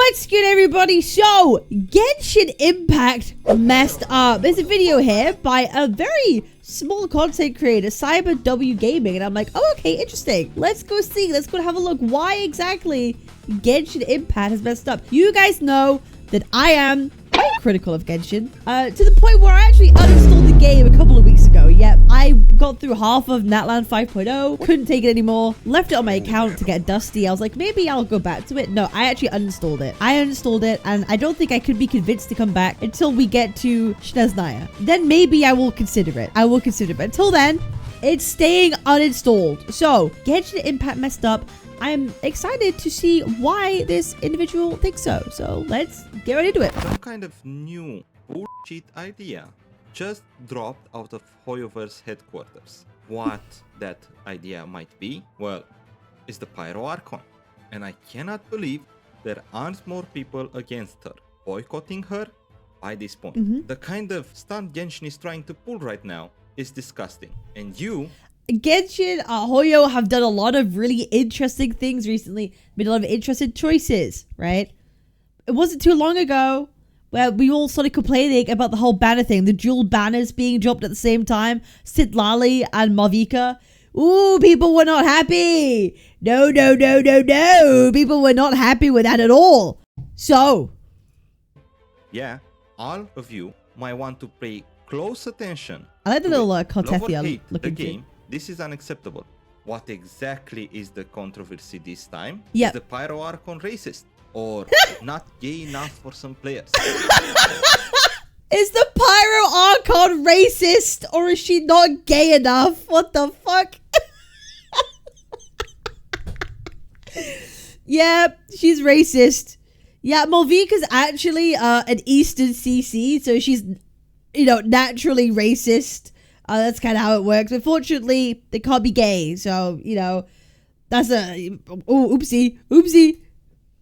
What's good, everybody? So, Genshin Impact messed up. There's a video here by a very small content creator, Cyber W Gaming, and I'm like, oh, okay, interesting. Let's go see. Let's go have a look. Why exactly Genshin Impact has messed up? You guys know that I am quite critical of Genshin, to the point where I actually uninstalled the game a couple of weeks ago. Yep, I got through half of Natlan 5.0, couldn't take it anymore, left it on my account to get dusty. I was like, maybe I'll go back to it. No, I actually uninstalled it. I uninstalled it, and I don't think I could be convinced to come back until we get to Shneznaya. Then maybe I will consider it. But until then, it's staying uninstalled. So, Genshin Impact messed up. I'm excited to see why this individual thinks so. So let's get right into it. Some kind of new bullshit idea just dropped out of Hoyoverse headquarters. What that idea might be, well, is the Pyro Archon. And I cannot believe there aren't more people against her, boycotting her by this point. The kind of stunt Genshin is trying to pull right now is disgusting. And you... Genshin, Hoyo have done a lot of really interesting things recently, made a lot of interesting choices, right? It wasn't too long ago where we all started complaining about the whole banner thing, the dual banners being dropped at the same time, Sitlali and Malvika. Ooh, people were not happy. No. People were not happy with that at all. So, yeah, all of you might want to pay close attention. I like the little Cartethia Cartethia looking the game. too. This is unacceptable. What exactly is the controversy this time? Yep. Is the Pyro Archon racist? Or not gay enough for some players? Is the Pyro Archon racist, or is she not gay enough? What the fuck? Yeah, she's racist. Yeah, Malvika's actually an Eastern CC, so she's, naturally racist. That's kind of how it works. Unfortunately, they can't be gay, so, that's a... Oh, oopsie.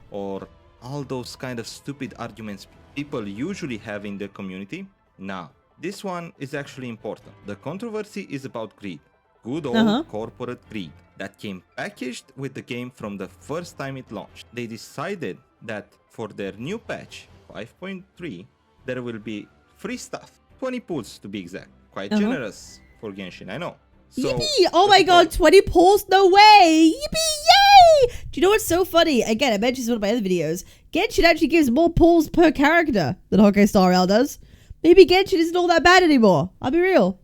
Or all those kind of stupid arguments people usually have in the community? Nah, this one is actually important. The controversy is about greed. Good old corporate greed that came packaged with the game from the first time it launched. They decided that for their new patch, 5.3, there will be free stuff. 20 pools to be exact. Quite generous for Genshin, I know. So, yippee! Oh my god, 20 pulls? No way! Yippee! Yay! Do you know what's so funny? Again, I mentioned this in one of my other videos. Genshin actually gives more pulls per character than Honkai Star Rail does. Maybe Genshin isn't all that bad anymore. I'll be real.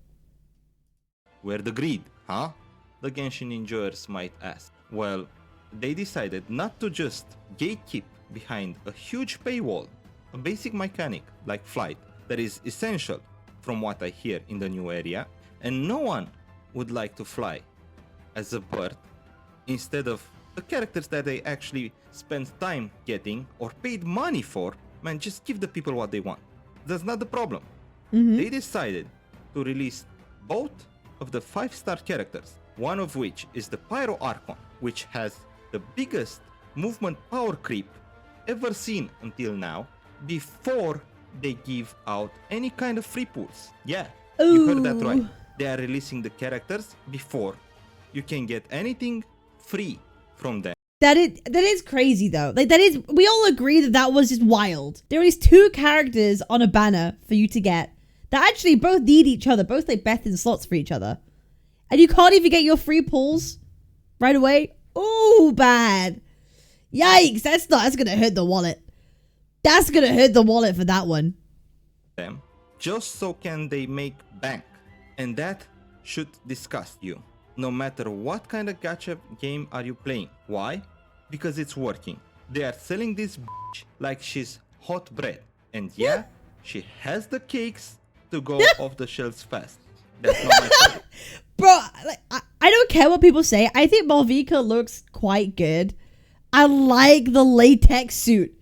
Where the greed, huh? The Genshin enjoyers might ask. Well, they decided not to just gatekeep behind a huge paywall, a basic mechanic like flight that is essential from what I hear in the new area, and no one would like to fly as a bird instead of the characters that they actually spent time getting or paid money for. Man, just give the people what they want. That's not the problem. They decided to release both of the 5-star characters, one of which is the Pyro Archon, which has the biggest movement power creep ever seen until now, before they give out any kind of free pools. Yeah, you heard that right. They are releasing the characters before you can get anything free from them. That is crazy though. We all agree that was just wild. There is 2 characters on a banner for you to get that actually both need each other, both like Beth in slots for each other. And you can't even get your free pulls right away. Ooh, bad. Yikes, that's gonna hurt the wallet. That's gonna hurt the wallet for that one. Them, just so can they make bank. And that should disgust you. No matter what kind of gacha game are you playing. Why? Because it's working. They are selling this bitch like she's hot bread. And yeah, she has the cakes to go off the shelves fast. That's not my problem. Bro, I don't care what people say. I think Malvika looks quite good. I like the latex suit.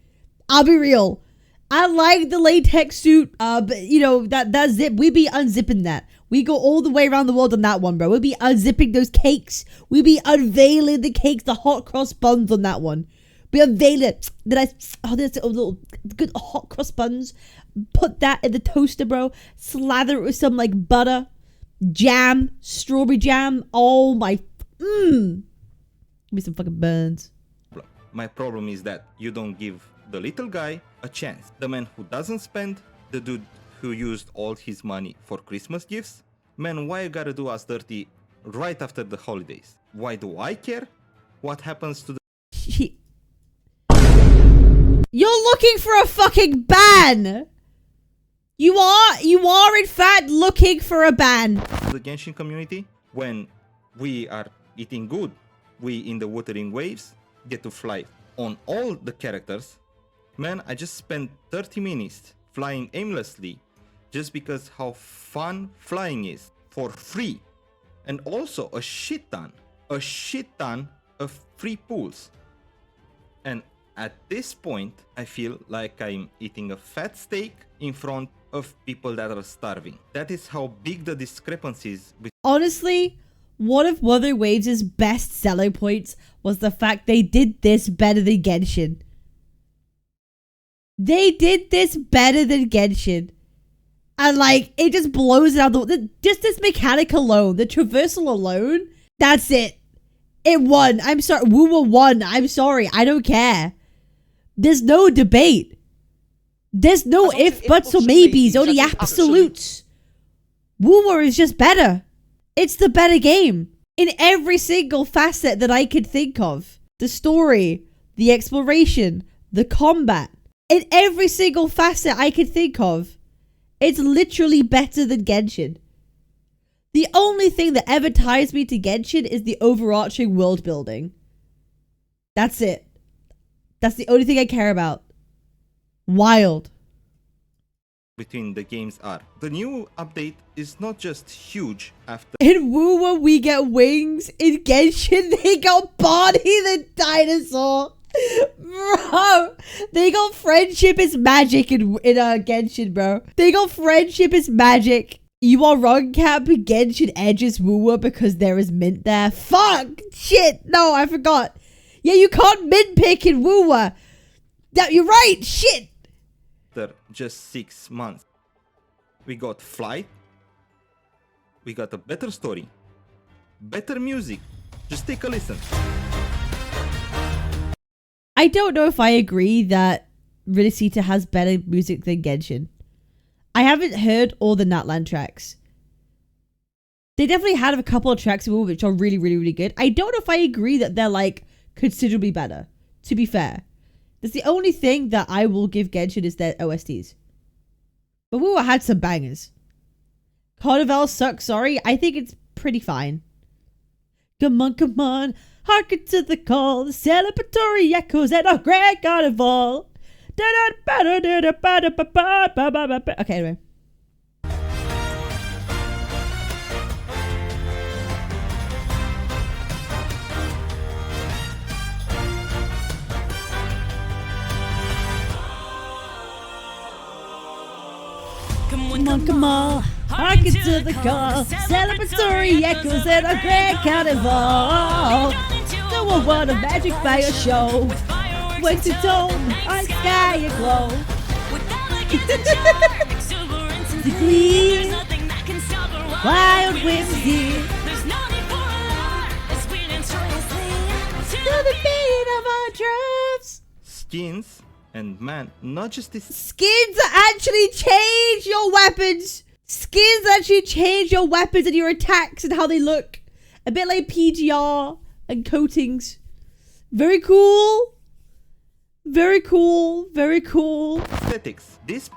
I'll be real. I like the latex suit, but that zip, we be unzipping that. We go all the way around the world on that one, bro. We'll be unzipping those cakes. We be unveiling the cakes, the hot cross buns on that one. We unveil it. There's a little good hot cross buns. Put that in the toaster, bro. Slather it with some like butter, jam, strawberry jam. Oh my, Give me some fucking burns. My problem is that you don't give the little guy a chance. The man who doesn't spend, the dude who used all his money for Christmas gifts. Man, why you gotta do us dirty right after the holidays? Why do I care what happens to the You're looking for a fucking ban! You are in fact looking for a ban. the Genshin community? When we are eating good, we in the Wuthering waves get to fly on all the characters. Man, I just spent 30 minutes flying aimlessly just because how fun flying is for free. And also a shit ton of free pools. And at this point, I feel like I'm eating a fat steak in front of people that are starving. That is how big the discrepancies between. Honestly, one of Wuthering Waves' best selling points was the fact they did this better than Genshin. They did this better than Genshin. And like, it just blows it out just this mechanic alone, the traversal alone, that's it. It won. I'm sorry. WuWa won. I'm sorry. I don't care. There's no debate. There's no if, buts, or maybes. Only absolutes. WuWa is just better. It's the better game. In every single facet that I could think of. The story, the exploration, the combat. In every single facet I could think of. It's literally better than Genshin. The only thing that ever ties me to Genshin is the overarching world building. That's it. That's the only thing I care about. Wild. Between the games are. The new update is not just huge after. In WuWa we get wings. In Genshin they got Barney the dinosaur. Bro, they got friendship is magic in Genshin, bro. They got friendship is magic. You are wrong, Cap. Genshin edges WuWa because there is mint there. Fuck! Shit! No, I forgot. Yeah, you can't mint pick in WuWa. You're right! Shit! After just 6 months, we got Flight. We got a better story. Better music. Just take a listen. I don't know if I agree that Ridicita has better music than Genshin. I haven't heard all the Natlan tracks. They definitely have a couple of tracks which are really, really, really good. I don't know if I agree that they're like considerably better, to be fair. That's the only thing that I will give Genshin is their OSTs. But WuWa had some bangers. Carnival sucks, sorry. I think it's pretty fine. Come on, hearken to the call, the celebratory echoes at our grand carnival. Okay, anyway. Come on, hearken to the call, celebratory echoes at our grand carnival. No one want a magic fire show. Wake the dome, our sky aglow. The glee, wild winds here. To the beat of our drums. Skins, and man, not just this. Skins actually change your weapons. Skins actually change your weapons and your attacks and how they look. A bit like PGR and coatings. Very cool. Very cool. Very cool. Aesthetics. This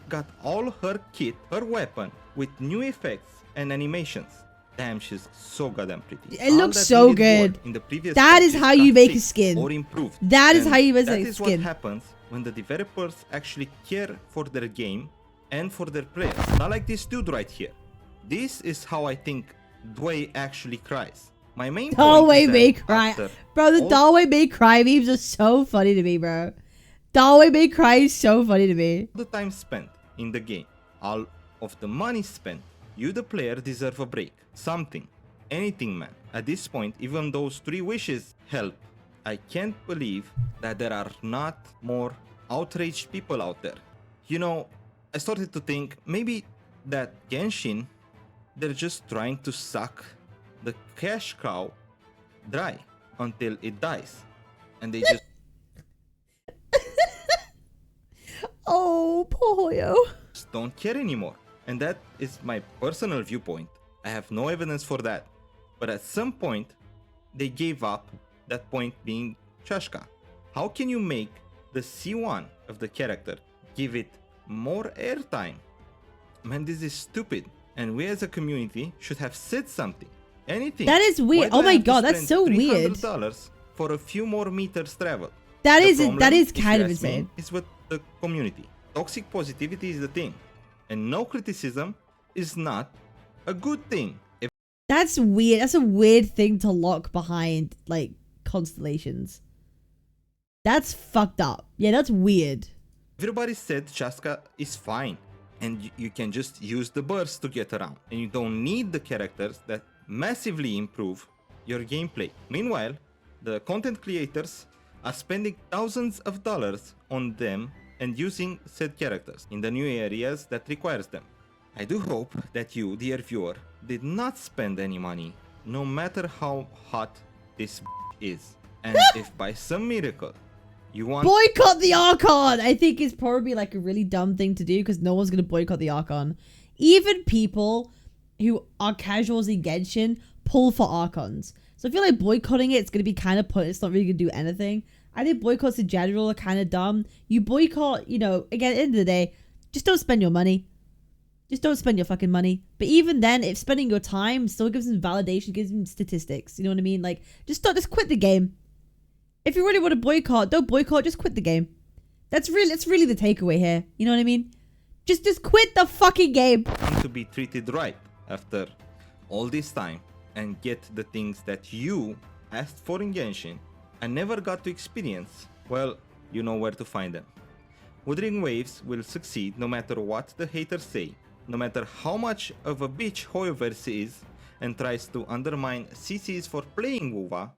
got all her kit, her weapon, with new effects and animations. Damn, she's so goddamn pretty. It looks so good. In the previous that is how you make a skin. Or improved. That is how you make a skin. That is what happens when the developers actually care for their game and for their players. Not like this dude right here. This is how I think Dway actually cries. My main Dalway may cry. Bro, the Dalway may cry memes are so funny to me, bro. Dalway may cry is so funny to me. The time spent in the game, all of the money spent, you the player deserve a break. Something. Anything, man. At this point, even those 3 wishes help. I can't believe that there are not more outraged people out there. You know, I started to think maybe that Genshin, they're just trying to suck the cash cow dry until it dies. And they just... Hoyo. Don't care anymore. And that is my personal viewpoint. I have no evidence for that. But at some point, they gave up, that point being Chashka. How can you make the C1 of the character give it more airtime? Man, this is stupid. And we as a community should have said something. Anything. That is weird. Oh my god, that's so weird. $300 for a few more meters travel. That is kind of insane. It's with the community. Toxic positivity is the thing. And no criticism is not a good thing. That's weird. That's a weird thing to lock behind, like, constellations. That's fucked up. Yeah, that's weird. Everybody said Chaska is fine. And you can just use the burst to get around. And you don't need the characters that massively improve your gameplay. Meanwhile, the content creators are spending thousands of dollars on them and using said characters in the new areas that requires them. I do hope that you, dear viewer, did not spend any money, no matter how hot this is. And if by some miracle you want... Boycott the Archon! I think it's probably like a really dumb thing to do because no one's going to boycott the Archon. Even people who are casuals in Genshin pull for Archons. So I feel like boycotting it's going to be kind of pointless. It's not really going to do anything. I think boycotts in general are kind of dumb. You boycott, you know, again, at the end of the day, just don't spend your money. Just don't spend your fucking money. But even then, if spending your time still gives them validation, gives them statistics. You know what I mean? Like, just quit the game. If you really want to boycott, don't boycott, just quit the game. That's really the takeaway here. You know what I mean? Just quit the fucking game. To be treated right after all this time and get the things that you asked for in Genshin and never got to experience, well, you know where to find them. Wuthering Waves will succeed no matter what the haters say, no matter how much of a bitch Hoyoverse is and tries to undermine CCs for playing WuWa,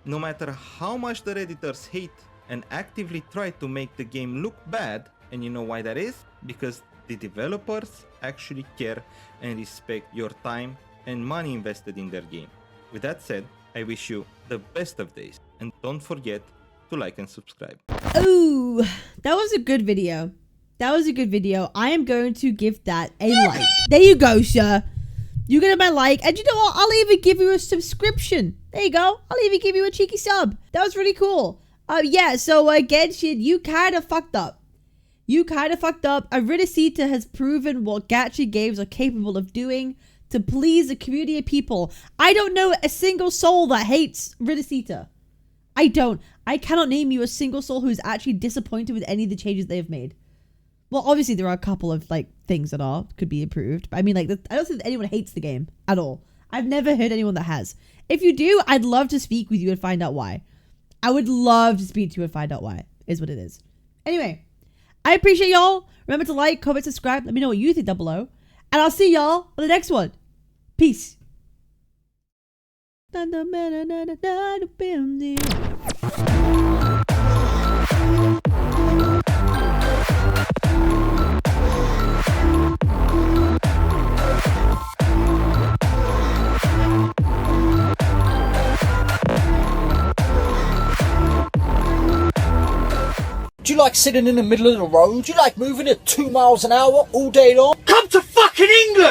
no matter how much the Redditors hate and actively try to make the game look bad, and you know why that is? Because the developers actually care and respect your time and money invested in their game. With that said, I wish you the best of days, and don't forget to like and subscribe. Ooh, that was a good video. That was a good video. I am going to give that a like. There you go, sir. You get my like, and you know what? I'll even give you a subscription. There you go. I'll even give you a cheeky sub. That was really cool. Yeah, so Genshin, you kind of fucked up. You kind of fucked up. Aridicita has proven what gacha games are capable of doing to please a community of people. I don't know a single soul that hates Aridicita. I don't. I cannot name you a single soul who's actually disappointed with any of the changes they have made. Well, obviously there are a couple of like things that could be improved. But I mean, like, I don't think anyone hates the game at all. I've never heard anyone that has. If you do, I'd love to speak with you and find out why. I would love to speak to you and find out why, is what it is. Anyway, I appreciate y'all. Remember to like, comment, subscribe. Let me know what you think down below. And I'll see y'all on the next one. Peace. Do you like sitting in the middle of the road? Do you like moving at 2 miles an hour all day long? Come to fucking England!